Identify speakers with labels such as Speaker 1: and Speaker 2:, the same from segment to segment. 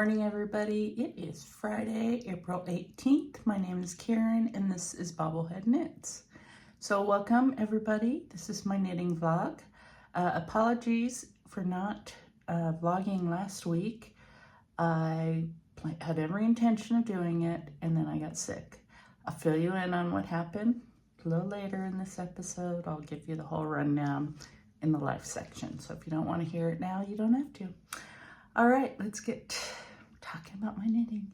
Speaker 1: morning, everybody. It is Friday, April 18th. My name is Karen, and this is BobbleHeadKnits. So welcome, everybody. This is my knitting vlog. Apologies for not vlogging last week. I had every intention of doing it, and then I got sick. I'll fill you in on what happened a little later in this episode. I'll give you the whole rundown in the life section. So if you don't want to hear it now, you don't have to. All right, let's get talking about my knitting.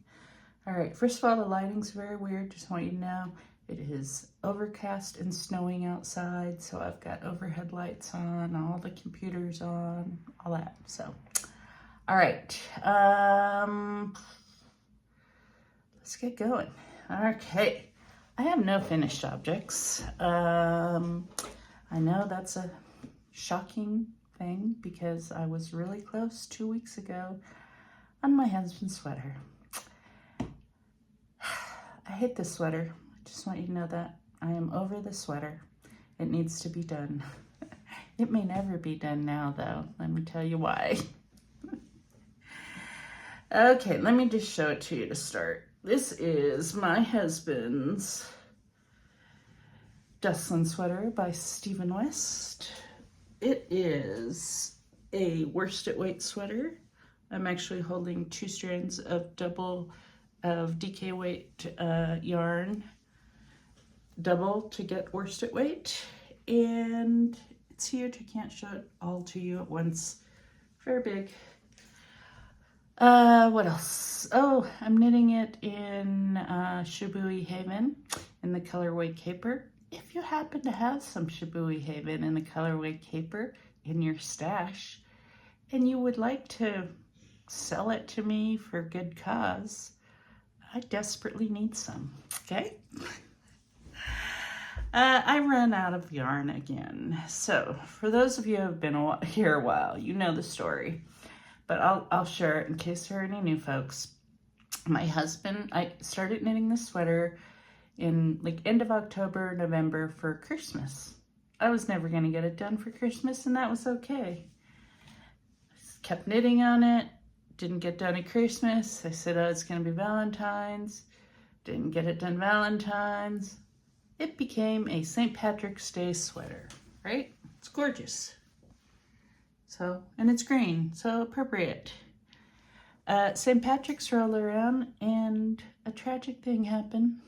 Speaker 1: All right, first of all, the lighting's very weird. Just want you to know it is overcast and snowing outside. So I've got overhead lights on, all the computers on, all that. So, all right, let's get going. Okay, I have no finished objects. I know that's a shocking thing because I was really close 2 weeks ago on my husband's sweater. I hate this sweater. I just want you to know that. I am over the sweater. It needs to be done. It may never be done now, though. Let me tell you why. Okay, let me just show it to you to start. This is my husband's Dustland sweater by Stephen West. It is a worsted weight sweater. I'm actually holding 2 strands of DK weight yarn, double to get worsted weight, and it's huge. I can't show it all to you at once. Very big. What else? Oh, I'm knitting it in Shibui Haven in the colorway Caper. If you happen to have some Shibui Haven in the colorway Caper in your stash and you would like to sell it to me for good cause, I desperately need some, okay? I run out of yarn again. So for those of you who have been here a while, you know the story, but I'll share it in case there are any new folks. My husband, I started knitting this sweater in like end of October, November for Christmas. I was never going to get it done for Christmas, and that was okay. I kept knitting on it, didn't get done at Christmas. I said, oh, it's going to be Valentine's. Didn't get it done Valentine's. It became a St. Patrick's Day sweater, right? It's gorgeous. So, and it's green, so appropriate. St. Patrick's rolled around and a tragic thing happened.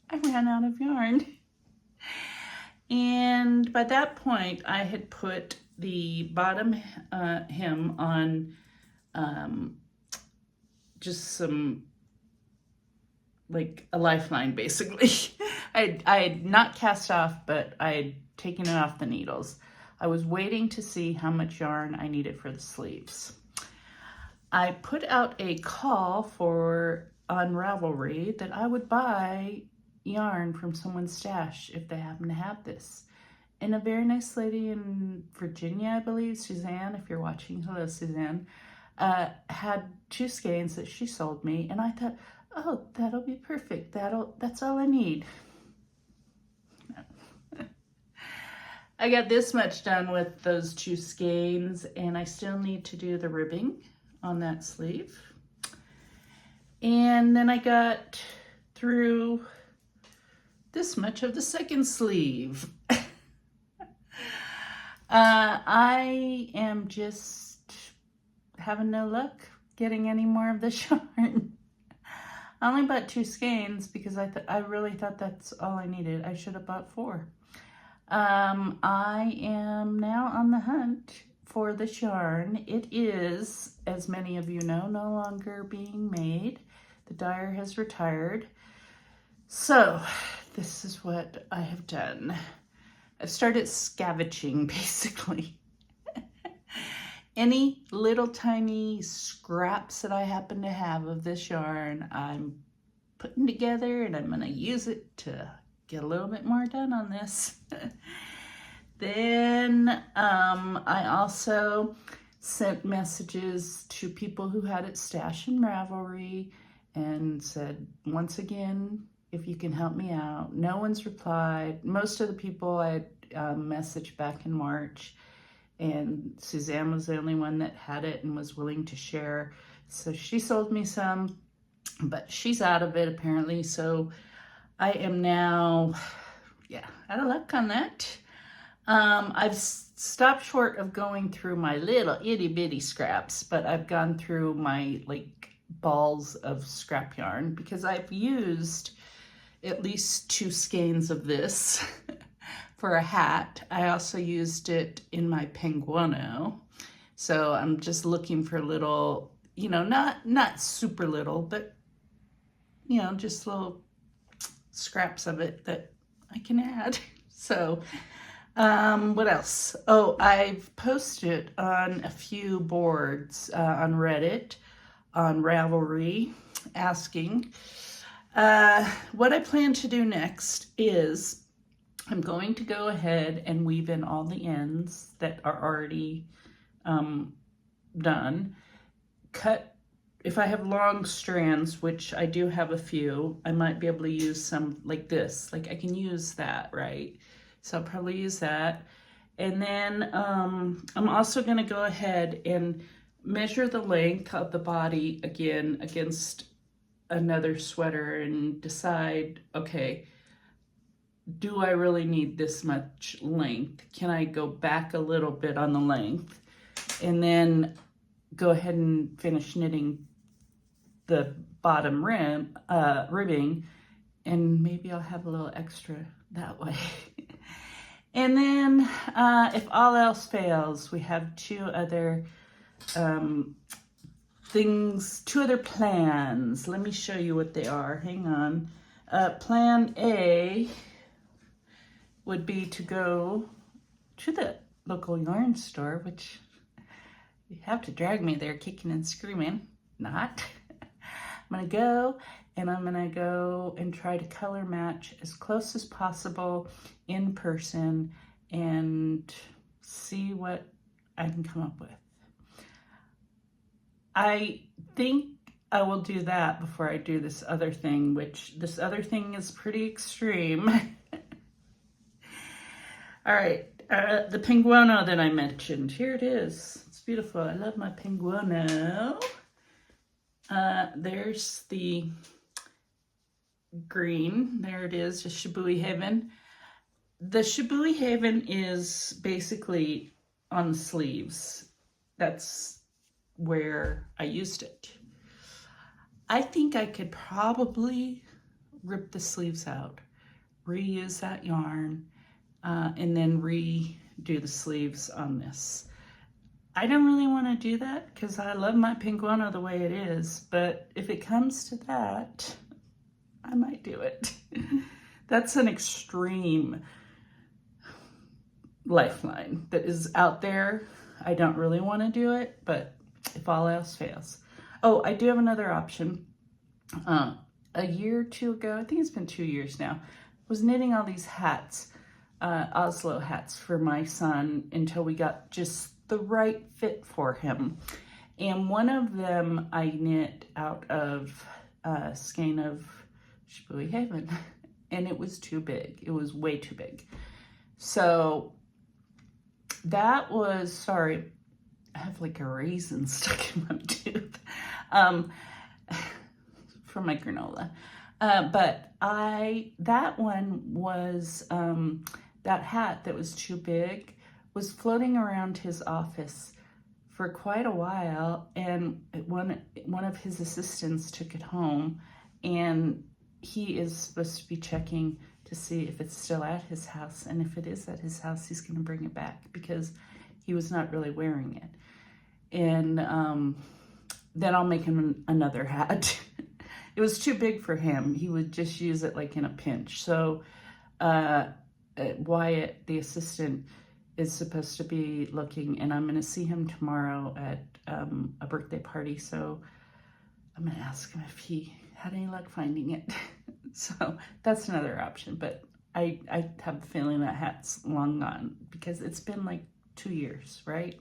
Speaker 1: I ran out of yarn. And by that point, I had put the bottom hem on just some, like a lifeline, basically. I had not cast off, but I had taken it off the needles. I was waiting to see how much yarn I needed for the sleeves. I put out a call on Ravelry that I would buy yarn from someone's stash if they happen to have this. And a very nice lady in Virginia, I believe, Suzanne, if you're watching, hello Suzanne, had 2 skeins that she sold me, and I thought, oh, that'll be perfect. That's all I need. I got this much done with those 2 skeins, and I still need to do the ribbing on that sleeve. And then I got through this much of the second sleeve. I am just having no luck getting any more of this yarn. I only bought 2 skeins because I really thought that's all I needed. I should have bought 4. I am now on the hunt for this yarn. It is, as many of you know, no longer being made. The dyer has retired. So this is what I have done. I've started scavenging, basically. Any little tiny scraps that I happen to have of this yarn, I'm putting together, and I'm going to use it to get a little bit more done on this. Then I also sent messages to people who had it stashed in Ravelry and said, once again, if you can help me out. No one's replied. Most of the people I messaged back in March, and Suzanne was the only one that had it and was willing to share So she sold me some, but she's out of it apparently. So I am now, out of luck on that. I've stopped short of going through my little itty bitty scraps, but I've gone through my like balls of scrap yarn because I've used at least 2 skeins of this for a hat. I also used it in my penguino. So I'm just looking for little, not super little, but just little scraps of it that I can add. So what else? Oh, I've posted on a few boards on Reddit, on Ravelry, asking what I plan to do next is I'm going to go ahead and weave in all the ends that are already done. Cut, if I have long strands, which I do have a few, I might be able to use some like this. Like I can use that, right? So I'll probably use that. And then I'm also going to go ahead and measure the length of the body again against another sweater and decide, okay, do I really need this much length? Can I go back a little bit on the length? And then go ahead and finish knitting the bottom ribbing, and maybe I'll have a little extra that way. And then if all else fails, we have 2 other things, 2 other plans. Let me show you what they are. Hang on. Plan A would be to go to the local yarn store, which you have to drag me there kicking and screaming. Not. I'm going to go and try to color match as close as possible in person and see what I can come up with. I think I will do that before I do this other thing, which this other thing is pretty extreme. All right, the penguino that I mentioned. Here it is. It's beautiful. I love my penguino. There's the green. There it is, the Shibui Haven. The Shibui Haven is basically on the sleeves. That's where I used it. I think I could probably rip the sleeves out, reuse that yarn, and then redo the sleeves on this. I don't really want to do that because I love my penguino the way it is, but if it comes to that, I might do it. That's an extreme lifeline that is out there. I don't really want to do it, but if all else fails. Oh, I do have another option. A year or 2 ago, I think it's been 2 years now, I was knitting all these hats, Oslo hats for my son until we got just the right fit for him. And one of them I knit out of a skein of Shibui Haven, and it was too big. It was way too big. So that was, sorry, I have like a raisin stuck in my tooth from my granola. But that one was, that hat that was too big was floating around his office for quite a while, and one of his assistants took it home, and he is supposed to be checking to see if it's still at his house, and if it is at his house, he's going to bring it back because he was not really wearing it. And then I'll make him another hat. It was too big for him. He would just use it like in a pinch. So Wyatt, the assistant, is supposed to be looking, and I'm going to see him tomorrow at a birthday party. So I'm going to ask him if he had any luck finding it. So that's another option. But I have the feeling that hat's long gone because it's been like 2 years, right?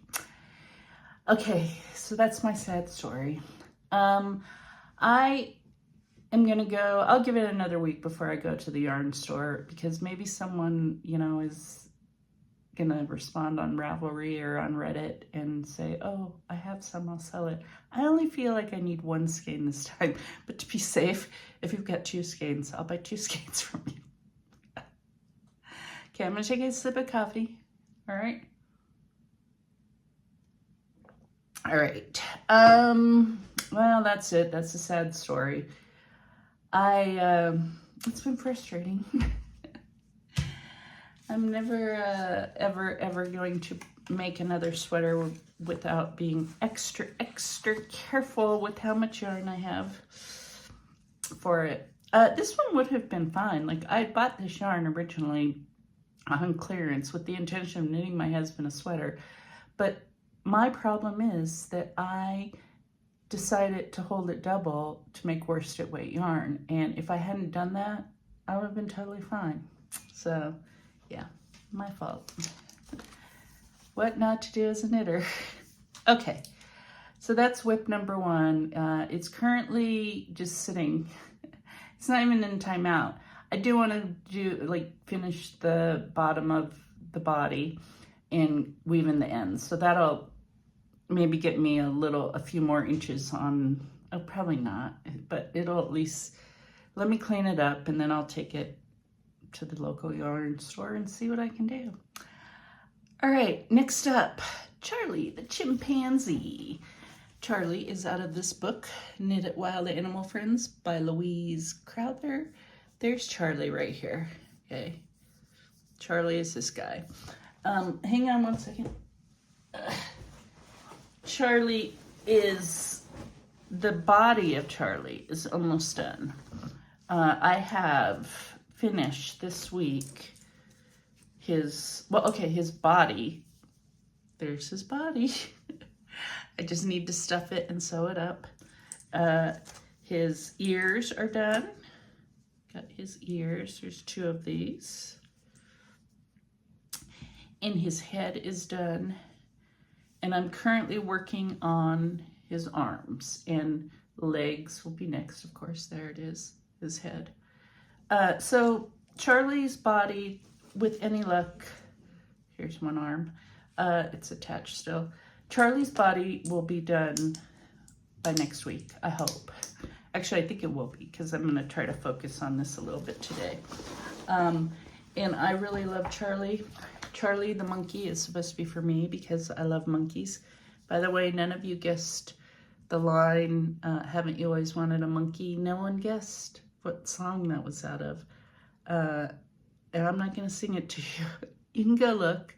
Speaker 1: Okay, so that's my sad story. I am going to go, I'll give it another week before I go to the yarn store because maybe someone, is gonna respond on Ravelry or on Reddit and say, oh, I have some, I'll sell it. I only feel like I need one skein this time, but to be safe, if you've got 2 skeins, I'll buy 2 skeins from you. Okay, I'm gonna take a sip of coffee. All right. All right. Well, that's it. That's a sad story. It's been frustrating. I'm never, ever going to make another sweater without being extra careful with how much yarn I have for it. This one would have been fine. Like, I bought this yarn originally on clearance with the intention of knitting my husband a sweater, but my problem is that I decided to hold it double to make worsted weight yarn, and if I hadn't done that, I would have been totally fine. So yeah, my fault. What not to do as a knitter. Okay, so that's whip number 1. It's currently just sitting. It's not even in timeout. I do want to finish the bottom of the body and weave in the ends. So that'll maybe get me a few more inches on, oh, probably not, but it'll at least let me clean it up, and then I'll take it to the local yarn store and see what I can do. All right, next up, Charlie the chimpanzee. Charlie is out of this book, Knit It Wild Animal Friends by Louise Crowther. There's Charlie right here. Okay, Charlie is this guy. Hang on one second. Charlie is, the body of Charlie is almost done. I have finished this week his body. There's his body. I just need to stuff it and sew it up. His ears are done. Got his ears. There's 2 of these. And his head is done. And I'm currently working on his arms, and legs will be next, of course. There it is, his head. So Charlie's body, with any luck, here's one arm. It's attached still. Charlie's body will be done by next week, I hope. Actually, I think it will be, because I'm going to try to focus on this a little bit today. And I really love Charlie. Charlie the monkey is supposed to be for me because I love monkeys. By the way, none of you guessed the line, haven't you always wanted a monkey? No one guessed what song that was out of. And I'm not going to sing it to you. You can go look.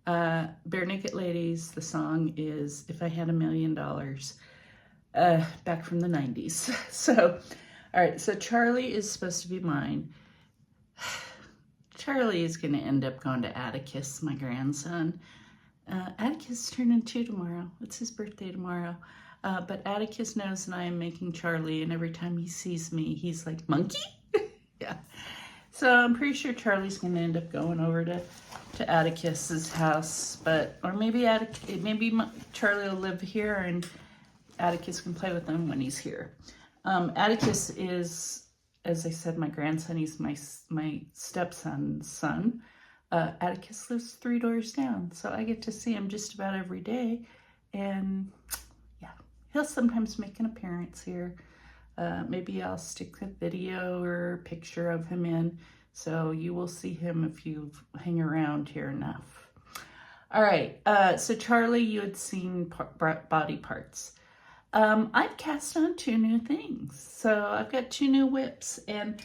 Speaker 1: Bare Naked Ladies, the song is If I Had $1 Million, back from the 90s. So, all right, so Charlie is supposed to be mine. Charlie is going to end up going to Atticus, my grandson. Atticus is turning 2 tomorrow. It's his birthday tomorrow. But Atticus knows that I am making Charlie, and every time he sees me, he's like, monkey? Yeah. So I'm pretty sure Charlie's going to end up going over to Atticus's house. Or maybe Charlie will live here, and Atticus can play with him when he's here. Atticus is, as I said, my grandson. He's my stepson's son. Atticus lives 3 doors down, so I get to see him just about every day. And yeah, he'll sometimes make an appearance here. Maybe I'll stick a video or a picture of him in, so you will see him if you hang around here enough. All right, so Charlie, you had seen body parts. I've cast on 2 new things. So I've got 2 new whips, and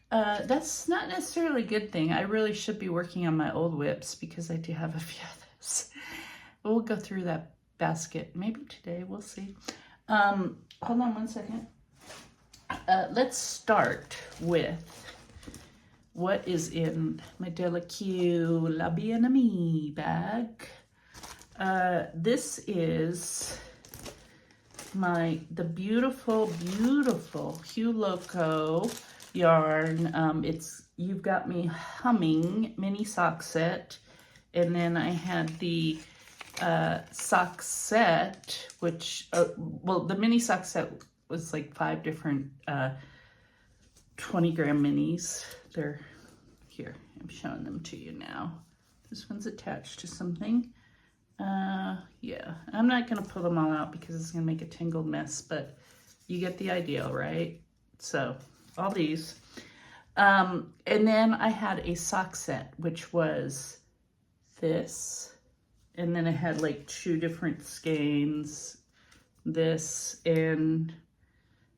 Speaker 1: that's not necessarily a good thing. I really should be working on my old whips because I do have a few of those. We'll go through that basket maybe today. We'll see. Hold on one second. Let's start with what is in my Delicue La Bien-Aimée bag. This is the beautiful Hue Loco yarn. It's You've Got Me Humming mini sock set, and then I had the sock set, which the mini sock set was like 5 different 20-gram minis. They're here. I'm showing them to you now. This one's attached to something. Yeah, I'm not gonna pull them all out because it's gonna make a tangled mess, but you get the idea, right? So all these. And then I had a sock set, which was this, and then it had like 2 different skeins, this, and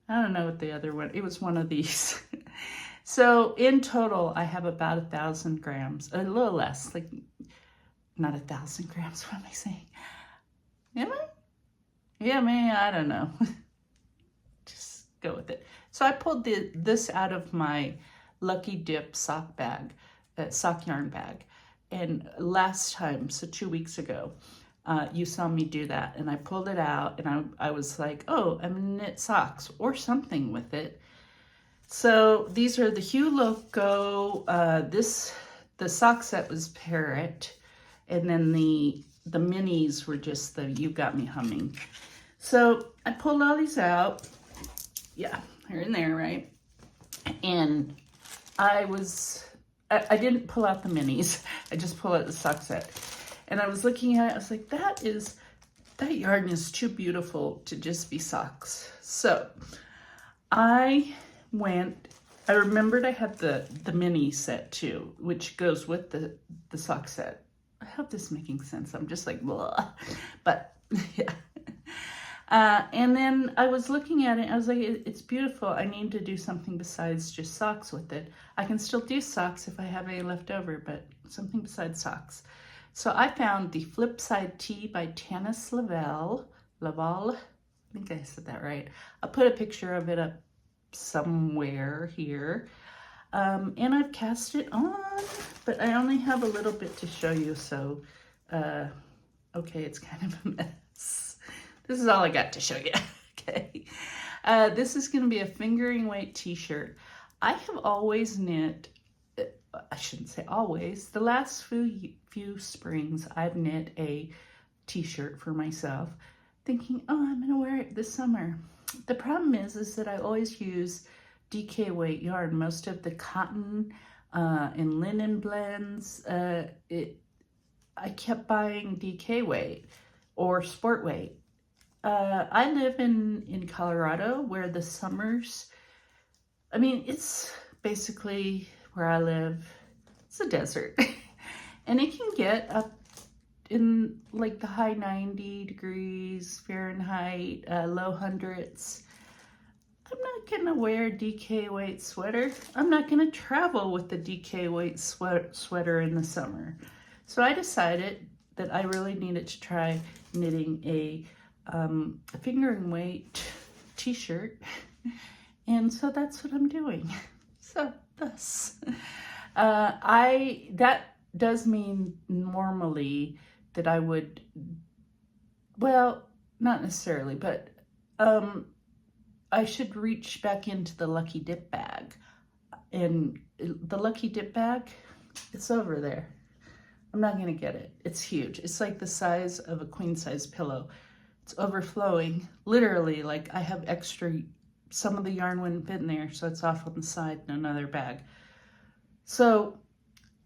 Speaker 1: I don't know what the other one, it was one of these. So in total, I have about 1,000 grams, a little less, like not 1,000 grams, what am I saying? Am I? Yeah, maybe, I don't know. Just go with it. So I pulled this out of my Lucky Dip sock bag, sock yarn bag. And last time, so 2 weeks ago, you saw me do that, and I pulled it out, and I was like, oh, I'm gonna knit socks or something with it. So these are the Hue Loco. The sock set was Parrot, and then the minis were just the You Got Me Humming. So I pulled all these out. Yeah, they're in there, right? And I didn't pull out the minis. I just pulled out the sock set. And I was looking at it, I was like, that yarn is too beautiful to just be socks. So I remembered I had the mini set too, which goes with the sock set. I hope this is making sense. I'm just like, blah. But yeah. And then I was looking at it, I was like, it's beautiful. I need to do something besides just socks with it. I can still do socks if I have any left over, but something besides socks. So I found the Flipside Tee by Tanis Laval. I think I said that right. I'll put a picture of it up somewhere here. And I've cast it on, but I only have a little bit to show you, so okay, it's kind of a mess. This is all I got to show you. Okay. This is going to be a fingering weight t-shirt. I have always knit, I shouldn't say always, the last few springs I've knit a t-shirt for myself, thinking, oh, I'm going to wear it this summer. The problem is that I always use DK weight yarn. Most of the cotton and linen blends, I kept buying DK weight or sport weight. I live in Colorado, where the summers, I mean, it's basically where I live, it's a desert. And it can get up in like the high 90 degrees Fahrenheit, low hundreds. I'm not gonna wear a DK weight sweater. I'm not gonna travel with the DK weight sweater in the summer. So I decided that I really needed to try knitting a fingering weight t-shirt, and so that's what I'm doing. So thus, that does mean normally that I would, well, not necessarily, but I should reach back into the Lucky Dip bag, and the Lucky Dip bag, it's over there. I'm not gonna get it. It's huge. It's like the size of a queen size pillow. It's overflowing, literally. Like I have extra, some of the yarn wouldn't fit in there, so it's off on the side in another bag. So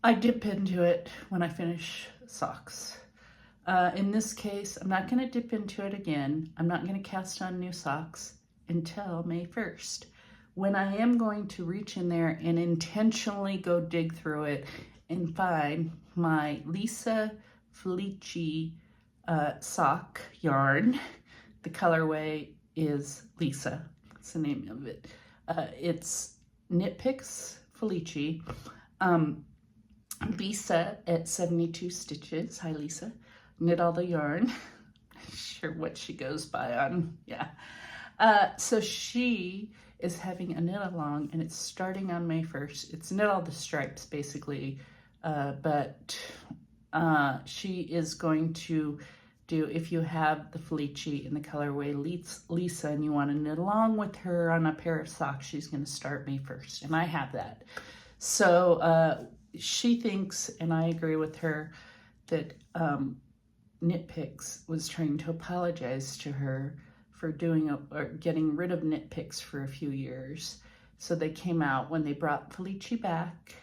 Speaker 1: I dip into it when I finish socks. In this case, I'm not gonna dip into it again. I'm not gonna cast on new socks until May 1st, when I am going to reach in there and intentionally go dig through it and find my Lisa Felici sock yarn. The colorway is Lisa, that's the name of it. It's Knit Picks Felici, Lisa at 72 stitches. Hi Lisa, knit all the yarn. Not sure what she goes by on, yeah. So she is having a knit along, and it's starting on May 1st. It's knit all the stripes basically, but she is going to do, if you have the Felici in the colorway Lisa and you want to knit along with her on a pair of socks, she's going to start May 1st, and I have that. So she thinks, and I agree with her, that Knit Picks was trying to apologize to her for getting rid of Knit Picks for a few years. So they came out, when they brought Felici back,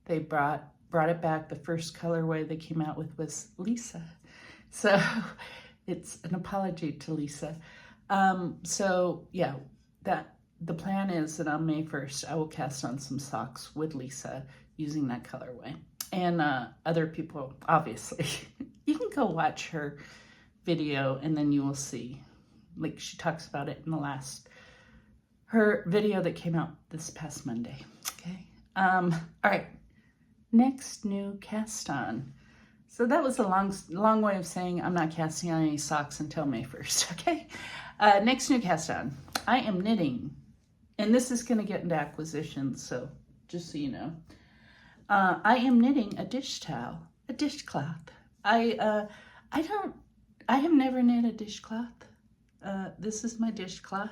Speaker 1: they brought brought it back. The first colorway they came out with was Lisa. So it's an apology to Lisa. So yeah, the plan is that on May 1st, I will cast on some socks with Lisa using that colorway. And other people, obviously, you can go watch her video and then you will see, like she talks about it in her video that came out this past Monday. Okay. All right. Next new cast on. So that was a long way of saying I'm not casting on any socks until May 1st. Okay. Next new cast on. I am knitting, and this is going to get into acquisitions. So just so you know, I am knitting a dishcloth. I have never knit a dishcloth. This is my dishcloth.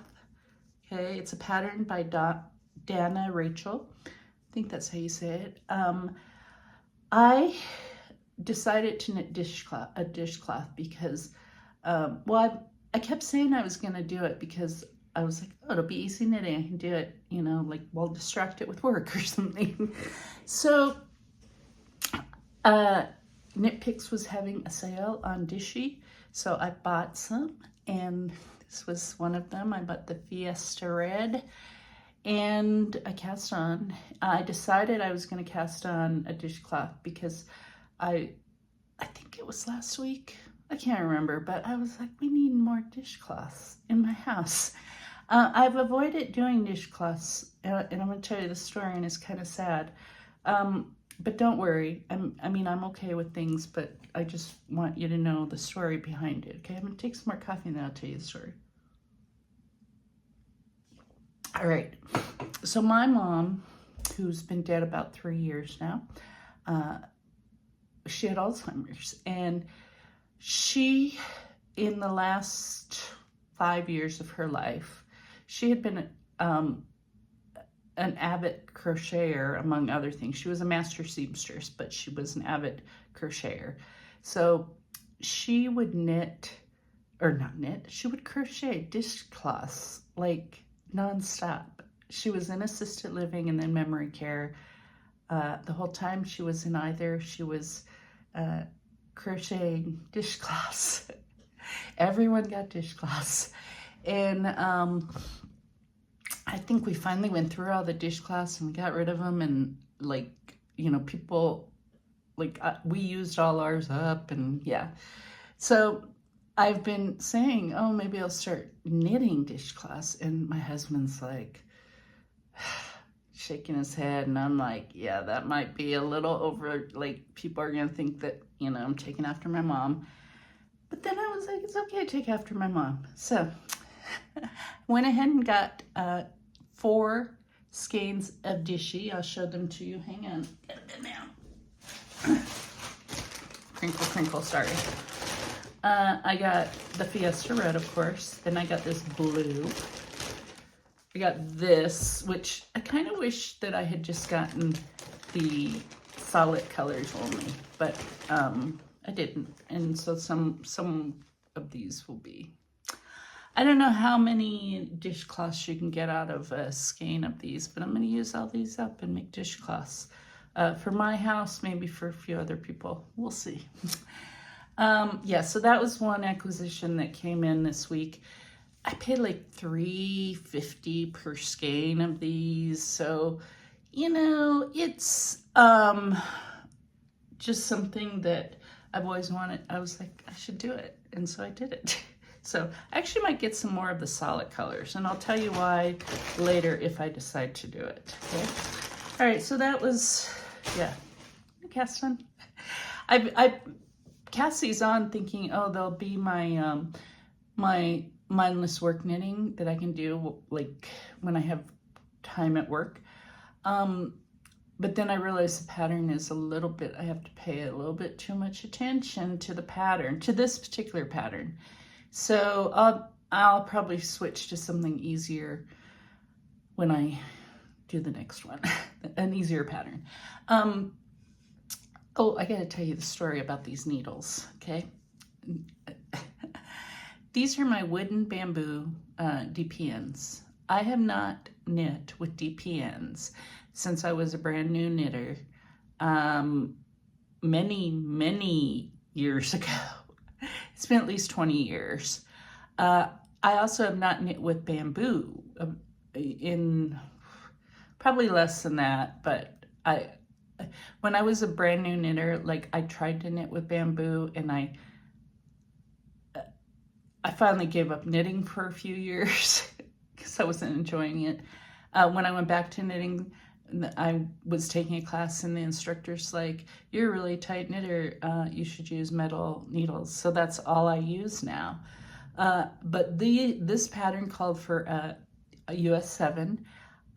Speaker 1: Okay, it's a pattern by Danna Rachel. I think that's how you say it. I decided to knit a dishcloth because, well, I kept saying I was going to do it because I was like, oh, it'll be easy knitting. I can do it, you know, like while distracted with work or something. So, Knit Picks was having a sale on Dishy, so I bought some, and this was one of them. I bought the Fiesta Red, and I decided I was going to cast on a dishcloth because I think it was last week. I can't remember, but I was like, we need more dishcloths in my house. I've avoided doing dishcloths, and I'm going to tell you the story, and it's kind of sad. But don't worry. I'm okay with things, but I just want you to know the story behind it. Okay, I'm going to take some more coffee and then I'll tell you the story. All right. So my mom, who's been dead about 3 years now, she had Alzheimer's, and she, in the last 5 years of her life, she had been an avid crocheter, among other things. She was a master seamstress, but she was an avid crocheter. So she would she would crochet dishcloths like nonstop. She was in assisted living and then memory care. The whole time she was in either, she was crocheting dishcloths. Everyone got dishcloths. And I think we finally went through all the dishcloths and got rid of them, and like, you know, people, like, we used all ours up, and yeah. So I've been saying, oh, maybe I'll start knitting dishcloths, and my husband's like shaking his head, and I'm like, yeah, that might be a little over, like, people are gonna think that, you know, I'm taking after my mom. But then I was like, it's okay to take after my mom. So went ahead and got 4 skeins of Dishy. I'll show them to you. Hang on. Get a bit now. Crinkle, crinkle, sorry. I got the Fiesta Red, of course. Then I got this blue. I got this, which I kind of wish that I had just gotten the solid colors only, but I didn't. And so some of these will be, I don't know how many dishcloths you can get out of a skein of these, but I'm going to use all these up and make dishcloths. For my house, maybe for a few other people. We'll see. Yeah, so that was one acquisition that came in this week. I paid like $3.50 per skein of these. So, you know, it's just something that I've always wanted. I was like, I should do it. And so I did it. So I actually might get some more of the solid colors, and I'll tell you why later if I decide to do it. Okay. All right. So that was, yeah, cast on. I cast these on thinking, oh, they'll be my my mindless work knitting that I can do like when I have time at work. But then I realized the pattern is a little bit, I have to pay a little bit too much attention to the pattern, to this particular pattern. So I'll probably switch to something easier when I do the next one, an easier pattern. Oh, I gotta tell you the story about these needles, okay? These are my wooden bamboo DPNs. I have not knit with DPNs since I was a brand new knitter. many years ago. It's been at least 20 years. I also have not knit with bamboo in probably less than that, but when I was a brand new knitter, like I tried to knit with bamboo, and I finally gave up knitting for a few years because I wasn't enjoying it. When I went back to knitting, I was taking a class and the instructor's like, you're a really tight knitter, you should use metal needles. So that's all I use now. But this pattern called for a US 7.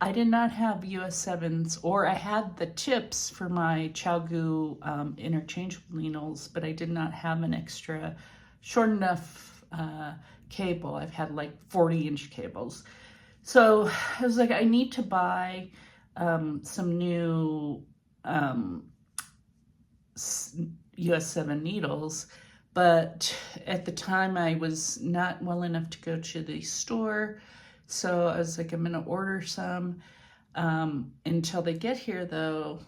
Speaker 1: I did not have US 7s, or I had the tips for my Chalgu interchangeable needles, but I did not have an extra short enough cable. I've had like 40-inch cables. So I was like, I need to buy some new US 7 needles, but at the time I was not well enough to go to the store, so I was like, I'm gonna order some. Until they get here though,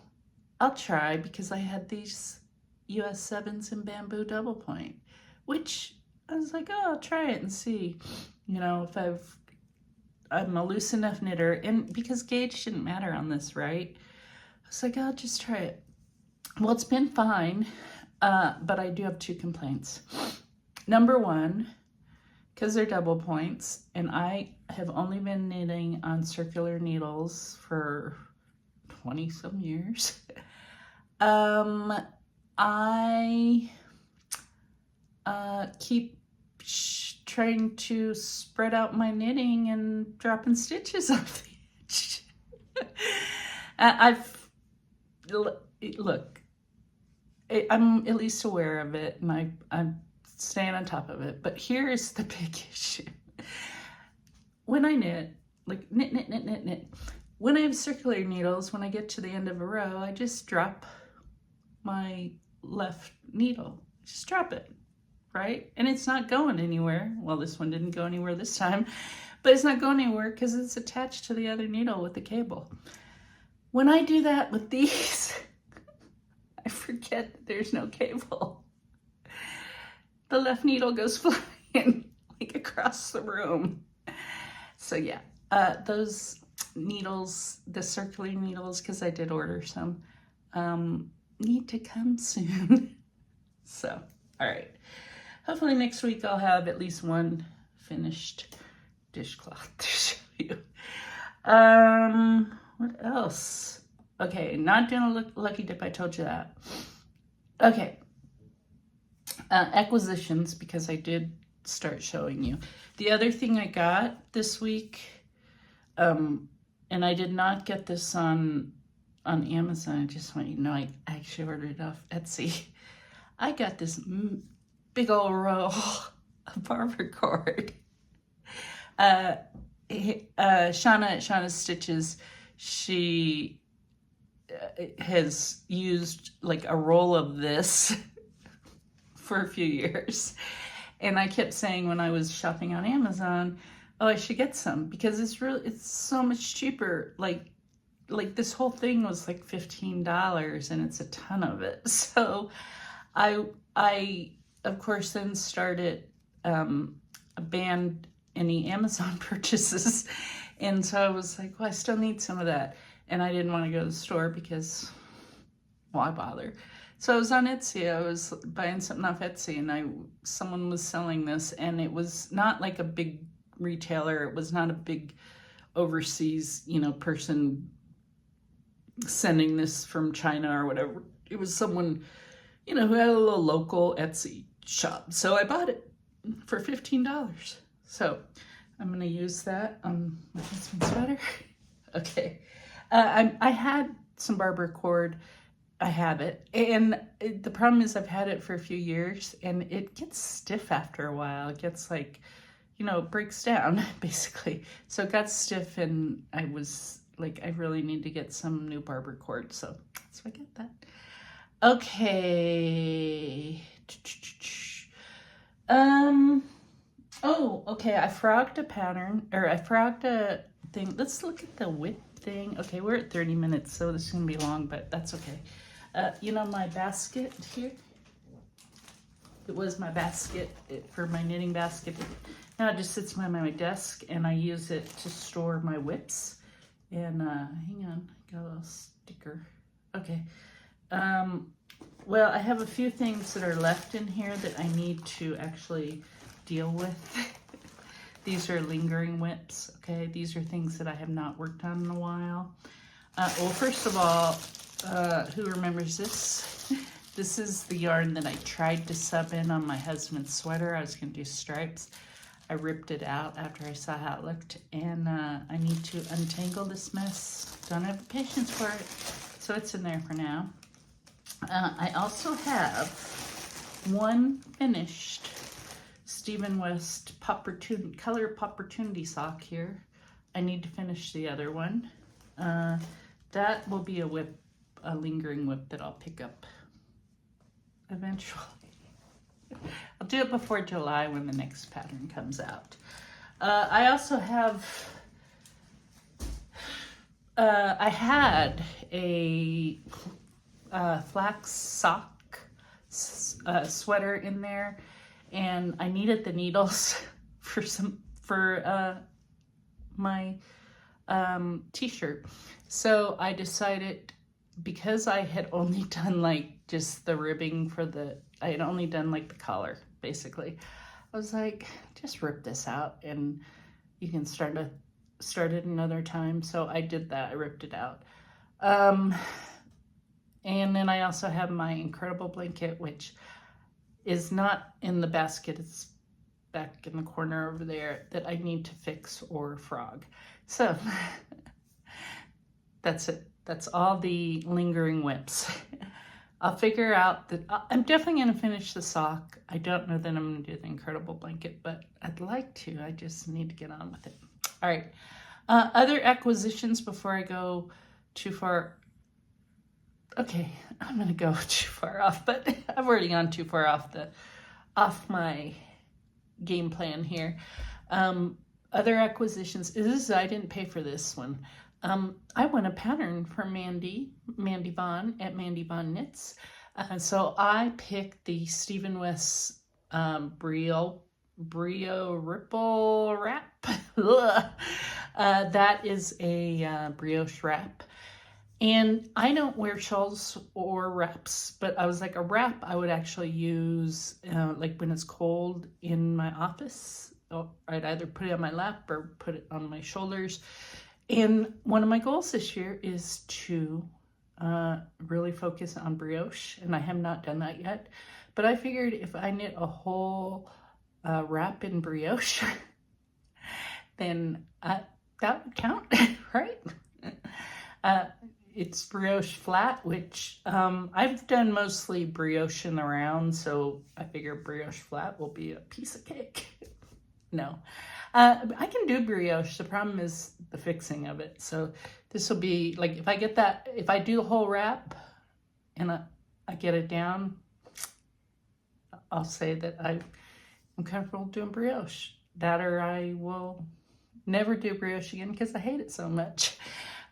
Speaker 1: I'll try, because I had these US 7s in bamboo double point, which I was like, oh, I'll try it and see, you know, if I'm a loose enough knitter, and because gauge didn't matter on this, right? I was like, I'll just try it. Well, it's been fine, but I do have 2 complaints. Number one, because they're double points, and I have only been knitting on circular needles for 20 some years. I keep trying to spread out my knitting and dropping stitches off the edge. Look, I'm at least aware of it, and I'm staying on top of it. But here is the big issue. When I knit, like knit. When I have circular needles, when I get to the end of a row, I just drop my left needle. Just drop it, right? And it's not going anywhere. Well, this one didn't go anywhere this time, but it's not going anywhere because it's attached to the other needle with the cable. When I do that with these, I forget that there's no cable. The left needle goes flying like across the room. So yeah, those needles, the circular needles, because I did order some, need to come soon. So, all right. Hopefully next week I'll have at least one finished dishcloth to show you. What else? Okay, not doing a lucky dip, I told you that. Okay. Acquisitions, because I did start showing you. The other thing I got this week, and I did not get this on Amazon, I just want you to know I actually ordered it off Etsy. I got this big old roll of barber cord. Shauna Stitches, she has used like a roll of this for a few years. And I kept saying when I was shopping on Amazon, oh, I should get some, because it's so much cheaper. Like this whole thing was like $15 and it's a ton of it. So I of course then started banned any Amazon purchases. And so I was like, well, I still need some of that. And I didn't want to go to the store because why bother? So I was on Etsy. I was buying something off Etsy, and someone was selling this, and it was not like a big retailer. It was not a big overseas, person sending this from China or whatever. It was someone, who had a little local Etsy shop. So I bought it for $15. So I'm going to use that on my husband's sweater. Okay. I had some barber cord. I have it. And the problem is I've had it for a few years and it gets stiff after a while. It gets like, it breaks down basically. So it got stiff and I was like, I really need to get some new barber cord. So I get that. Okay. Oh, okay. I frogged a pattern, or I frogged a thing. Let's look at the width thing. Okay, we're at 30 minutes, so this is going to be long, but that's okay. You know my basket here? It was my basket for my knitting basket. Now it just sits by my desk, and I use it to store my whips. And hang on, got a little sticker. Okay. Well, I have a few things that are left in here that I need to actually deal with. These are lingering whips, okay? These are things that I have not worked on in a while. Well, first of all, who remembers this? This is the yarn that I tried to sub in on my husband's sweater. I was going to do stripes. I ripped it out after I saw how it looked, and I need to untangle this mess. Don't have the patience for it, so it's in there for now. I also have one finished Stephen West color Popportunity sock here. I need to finish the other one. That will be a lingering whip that I'll pick up eventually. I'll do it before July when the next pattern comes out. I also have, I had a flax sock sweater in there, and I needed the needles for my t-shirt. So I decided, because I had only done like just the ribbing I had only done like the collar basically. I was like, just rip this out and you can start it another time. So I did that. I ripped it out. And then I also have my incredible blanket, which is not in the basket. It's back in the corner over there, that I need to fix or frog. So that's it. That's all the lingering whips. I'll figure out that I'm definitely going to finish the sock. I don't know that I'm going to do the incredible blanket, but I'd like to. I just need to get on with it. All right. Other acquisitions before I go too far. Okay, I'm going to go too far off, but I've already gone too far off my game plan here. Other acquisitions. I didn't pay for this one. I won a pattern from Mandy Vaughn at Mandy Vaughn Knits. So I picked the Stephen West Brio Ripple wrap. That is a brioche wrap. And I don't wear shawls or wraps, but I was like, a wrap I would actually use like when it's cold in my office. I'd either put it on my lap or put it on my shoulders. And one of my goals this year is to really focus on brioche, and I have not done that yet. But I figured if I knit a whole wrap in brioche, then that would count, right? It's brioche flat, which I've done mostly brioche in the round, so I figure brioche flat will be a piece of cake. No. I can do brioche. The problem is the fixing of it. So this will be like, if I do the whole wrap and I get it down, I'll say that I'm comfortable doing brioche. That, or I will never do brioche again because I hate it so much.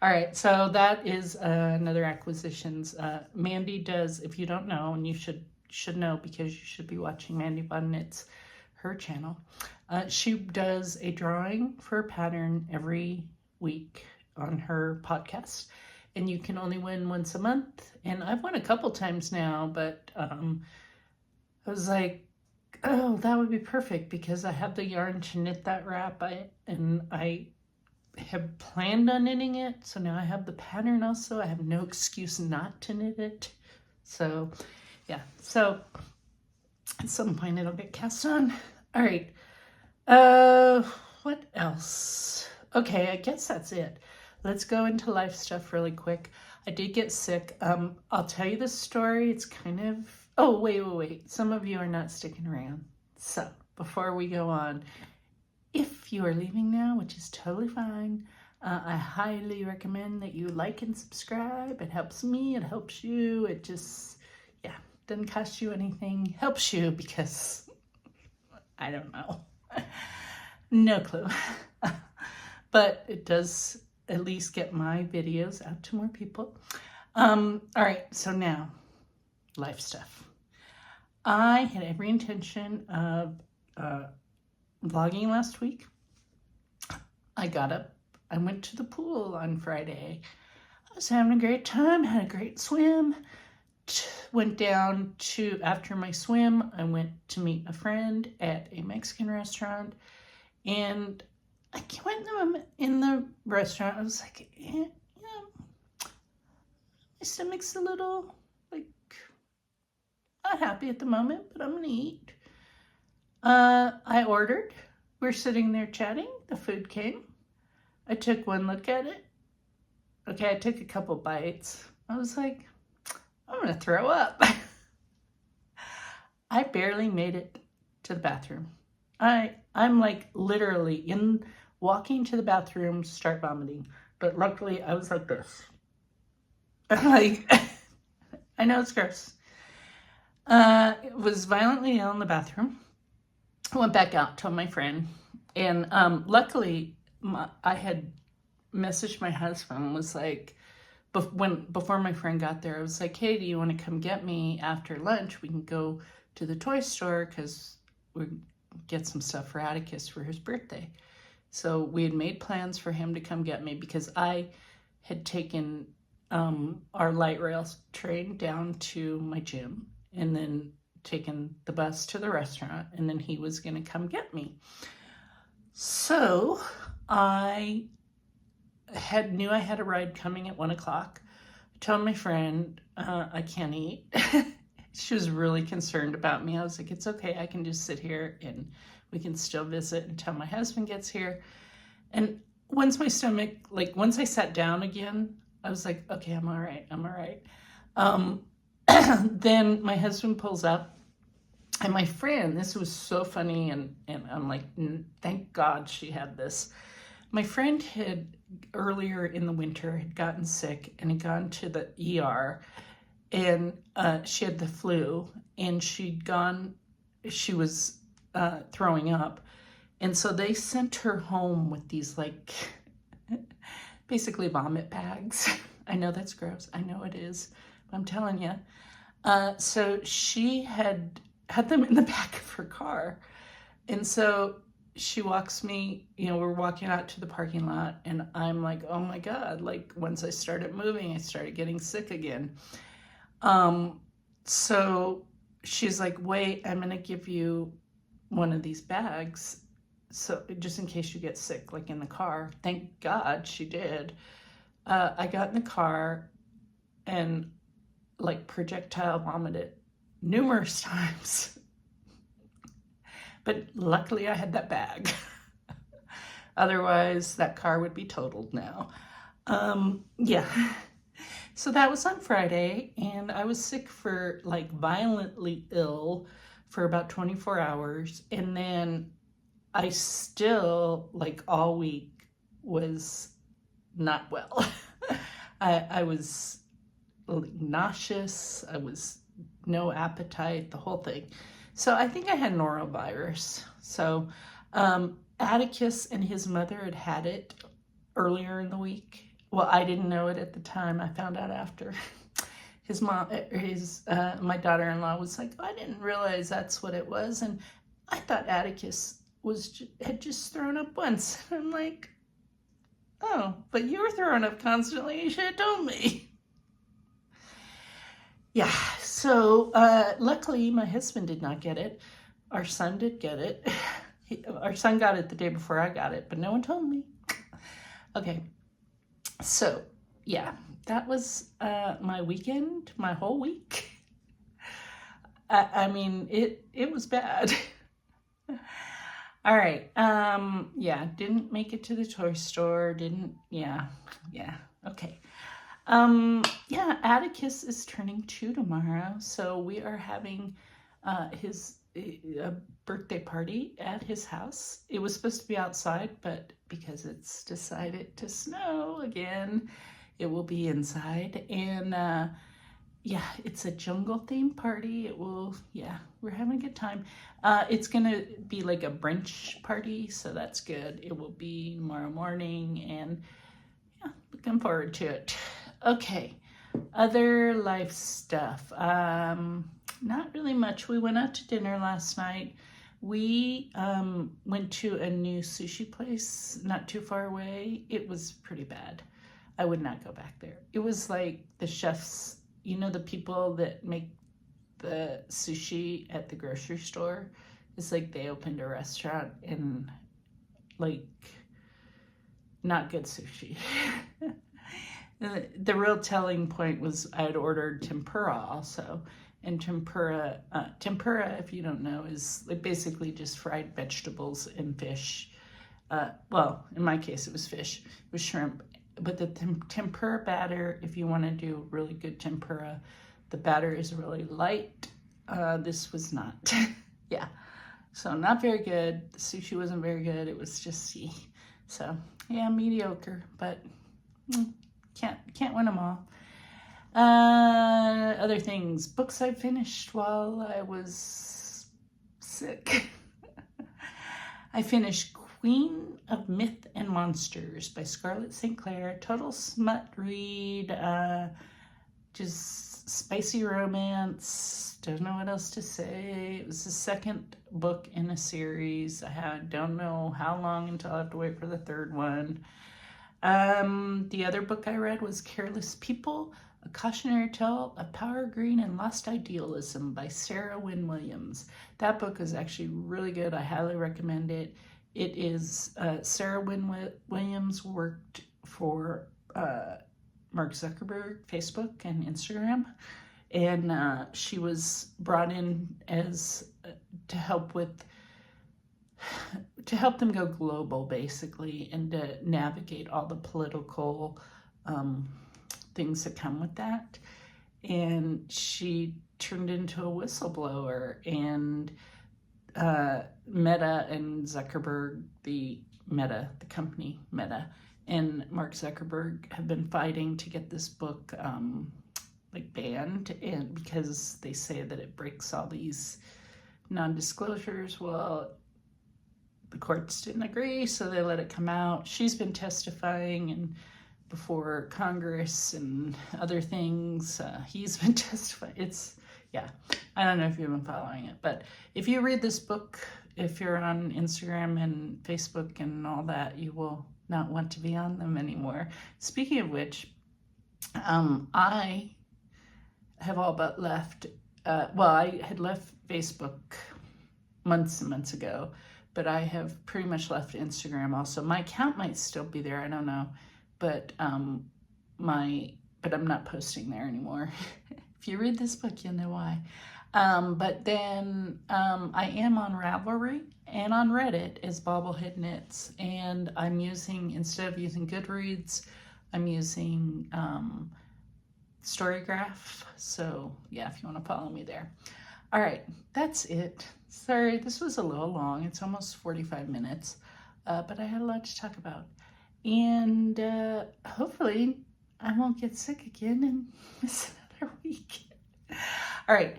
Speaker 1: All right, so that is another acquisitions. Mandy does, if you don't know, and you should know because you should be watching Mandy Vaughn Knits, her channel. She does a drawing for a pattern every week on her podcast, and you can only win once a month. And I've won a couple times now, but I was like, oh, that would be perfect because I have the yarn to knit that wrap. I have planned on knitting it, so now I have the pattern also. I have no excuse not to knit it. So yeah, so at some point it'll get cast on. All right. What else? Okay, I guess that's it. Let's go into life stuff really quick. I did get sick. I'll tell you the story. It's kind of, oh, wait. Some of you are not sticking around. So before we go on, if you are leaving now, which is totally fine, I highly recommend that you like and subscribe. It helps me, it helps you. It just, yeah, doesn't cost you anything. Helps you because I don't know. No clue. But it does at least get my videos out to more people. All right, so now life stuff. I had every intention of vlogging last week. I got up. I went to the pool on Friday. I was having a great time, had a great swim. Went down to, after my swim, I went to meet a friend at a Mexican restaurant. And I went in the restaurant. I was like, yeah, my stomach's a little, like, not happy at the moment, but I'm gonna eat. I ordered. We're sitting there chatting. The food came. I took one look at it. Okay, I took a couple bites. I was like, I'm gonna throw up. I barely made it to the bathroom. I'm like literally walking to the bathroom, start vomiting. But luckily I was like this. Like, I know it's gross. Was violently ill in the bathroom. I went back out, told my friend. And luckily I had messaged my husband, was like, before my friend got there, I was like, hey, do you want to come get me after lunch? We can go to the toy store because we get some stuff for Atticus for his birthday. So we had made plans for him to come get me because I had taken our light rail train down to my gym and then taken the bus to the restaurant, and then he was going to come get me. So I knew I had a ride coming at 1 o'clock. I told my friend, I can't eat. She was really concerned about me. I was like, it's okay. I can just sit here and we can still visit until my husband gets here. And once my stomach, like once I sat down again, I was like, okay, I'm all right. I'm all right. Then my husband pulls up and my friend, this was so funny. And I'm like, thank God she had this. My friend had earlier in the winter had gotten sick and had gone to the ER, and she had the flu, and she was throwing up. And so they sent her home with these like basically vomit bags. I know that's gross. I know it is, but I'm telling you. So she had them in the back of her car. And so she walks me, we're walking out to the parking lot, and I'm like, oh my God, like once I started moving, I started getting sick again. So she's like, wait, I'm going to give you one of these bags. So just in case you get sick, like in the car. Thank God she did. I got in the car and like projectile vomited numerous times. But luckily I had that bag. Otherwise, that car would be totaled now. Yeah. So that was on Friday, and I was sick for like violently ill for about 24 hours. And then I still, like all week, was not well. I was nauseous. I was no appetite, the whole thing. So I think I had norovirus. So Atticus and his mother had it earlier in the week. Well, I didn't know it at the time. I found out after. His mom, my daughter-in-law was like, I didn't realize that's what it was. And I thought Atticus had just thrown up once. I'm like, oh, but you were throwing up constantly. You should have told me. Yeah, so luckily my husband did not get it. Our son did get it. Our son got it the day before I got it, but no one told me. Okay, so yeah, that was my weekend, my whole week. I mean, it was bad. All right, yeah, didn't make it to the toy store, yeah, okay. Yeah, Atticus is turning 2 tomorrow, so we are having his birthday party at his house. It was supposed to be outside, but because it's decided to snow again, it will be inside. And yeah, it's a jungle themed party. We're having a good time. It's gonna be like a brunch party, so that's good. It will be tomorrow morning, and yeah, looking forward to it. Okay, Other life stuff. Not really much. We went out to dinner last night. We went to a new sushi place not too far away. It was pretty bad. I would not go back there. It was like the chefs, you know, the people that make the sushi at the grocery store. It's like they opened a restaurant and like not good sushi. The real telling point was I had ordered tempura also. And tempura, if you don't know, is like basically just fried vegetables and fish. Well, in my case, it was fish. It was shrimp. But the tempura batter, if you want to do really good tempura, the batter is really light. This was not. Yeah. So not very good. The sushi wasn't very good. It was just so yeah, mediocre. But can't win them all. Other things, books I finished while I was sick. I finished Queen of Myth and Monsters by Scarlett St. Clair. Total smut read, just spicy romance. Don't know what else to say. It was the second book in a series. Don't know how long until I have to wait for the third one. The other book I read was Careless People, A Cautionary Tale of Power, Green, and Lost Idealism by Sarah Wynne Williams. That book is actually really good. I highly recommend it. It is Sarah Wynne Williams worked for Mark Zuckerberg, Facebook, and Instagram. And she was brought in as to help them go global, basically, and to navigate all the political things that come with that. And she turned into a whistleblower, and Meta and Zuckerberg, the company Meta, and Mark Zuckerberg have been fighting to get this book banned, and because they say that it breaks all these non-disclosures. Well, the courts didn't agree, so they let it come out. She's been testifying and before Congress and other things. He's been testifying. I don't know if you've been following it, but if you read this book, if you're on Instagram and Facebook and all that, you will not want to be on them anymore. Speaking of which, I have all but left. I had left Facebook months and months ago, but I have pretty much left Instagram also. My account might still be there, I don't know, but I'm not posting there anymore. If you read this book, you'll know why. But then I am on Ravelry and on Reddit as BobbleHeadKnits, and I'm instead of using Goodreads, I'm using Storygraph. So yeah, if you want to follow me there. All right, that's it. Sorry, this was a little long. It's almost 45 minutes, but I had a lot to talk about. And hopefully I won't get sick again and miss another week. All right,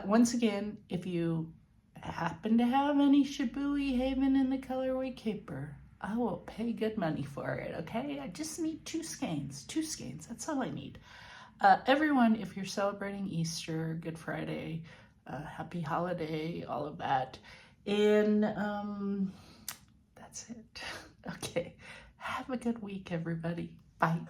Speaker 1: once again, if you happen to have any Shibui Haven in the colorway caper, I will pay good money for it, okay? I just need 2 skeins. 2 skeins, that's all I need. Everyone, if you're celebrating Easter, Good Friday, happy holiday, all of that. And that's it. Okay. Have a good week, everybody. Bye.